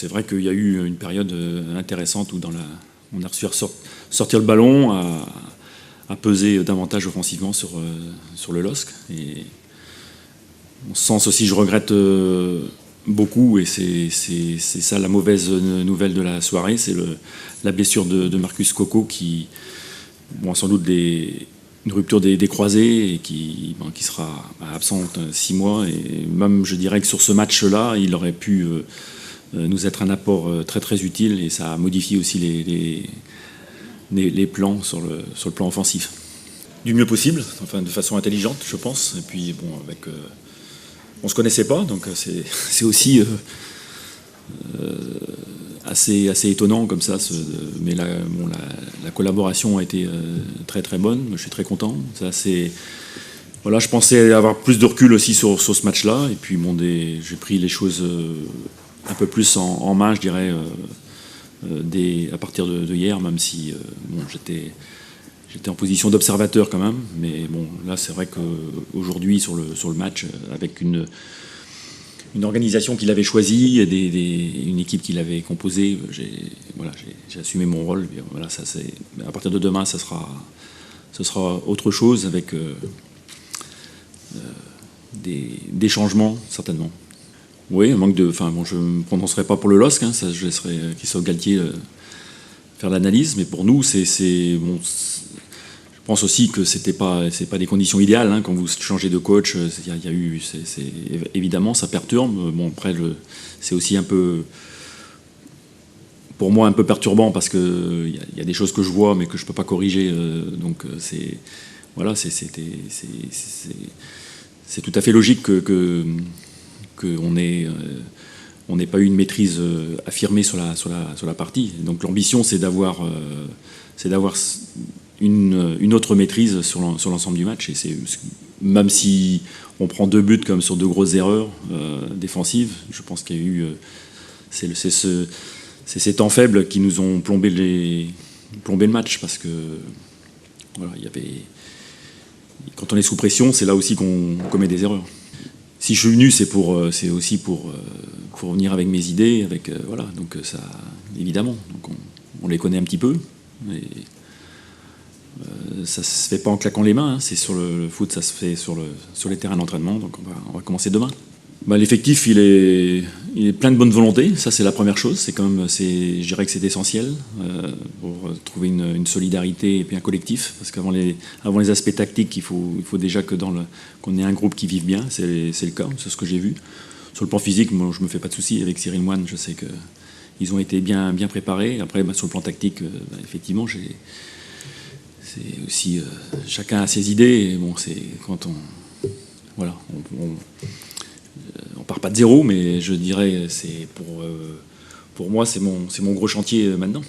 c'est vrai qu'il y a eu une période intéressante où on a reçu sortir le ballon, à peser davantage offensivement sur le LOSC. Et en ce sens aussi, je regrette beaucoup, et c'est ça la mauvaise nouvelle de la soirée, c'est la blessure de Marcus Coco, qui, sans doute une rupture des croisés, et qui sera absent 6 mois. Et même, je dirais que sur ce match-là, il aurait pu nous être un apport très très utile, et ça a modifié aussi les plans sur le plan offensif. Du mieux possible, enfin de façon intelligente, je pense. Et puis on se connaissait pas, donc c'est aussi assez étonnant comme ça. Mais la collaboration a été très très bonne. Je suis très content. Je pensais avoir plus de recul aussi sur ce match-là. Et puis j'ai pris les choses un peu plus en main, je dirais, à partir de hier, même si j'étais en position d'observateur quand même. Mais là, c'est vrai qu'aujourd'hui, sur le match, avec une organisation qu'il avait choisie et une équipe qu'il avait composée, j'ai assumé mon rôle. Et voilà, à partir de demain, ce sera autre chose, avec des changements, certainement. Oui, je ne me prononcerai pas pour le LOSC, ça, je laisserai Christophe Galtier faire l'analyse, mais pour nous, je pense aussi que c'est pas des conditions idéales, quand vous changez de coach. Évidemment, ça perturbe. Après, c'est aussi un peu, pour moi, un peu perturbant, parce que il y a des choses que je vois mais que je peux pas corriger. Donc c'est tout à fait logique qu'on n'ait pas eu une maîtrise affirmée sur la partie. Donc l'ambition, c'est d'avoir une autre maîtrise sur l'ensemble du match. Et même si on prend 2 buts comme sur 2 grosses erreurs défensives, je pense qu'il y a eu c'est ces temps faibles qui nous ont plombé le match, parce que quand on est sous pression, c'est là aussi qu'on commet des erreurs. Si je suis venu, c'est aussi pour venir avec mes idées, donc ça, évidemment. Donc on les connaît un petit peu, mais ça se fait pas en claquant les mains. C'est sur le foot, ça se fait sur les terrains d'entraînement. Donc on va commencer demain. L'effectif, il est plein de bonne volonté. Ça, c'est la première chose. Je dirais que c'est essentiel pour trouver une solidarité et puis un collectif. Parce qu'avant les aspects tactiques, il faut déjà qu'on ait un groupe qui vive bien. C'est le cas, c'est ce que j'ai vu. Sur le plan physique, moi, je me fais pas de soucis. Avec Cyril Moine, je sais qu'ils ont été bien préparés. Après, sur le plan tactique, effectivement, c'est aussi chacun a ses idées. Et c'est quand on part pas de zéro, mais je dirais, pour moi, c'est mon gros chantier maintenant.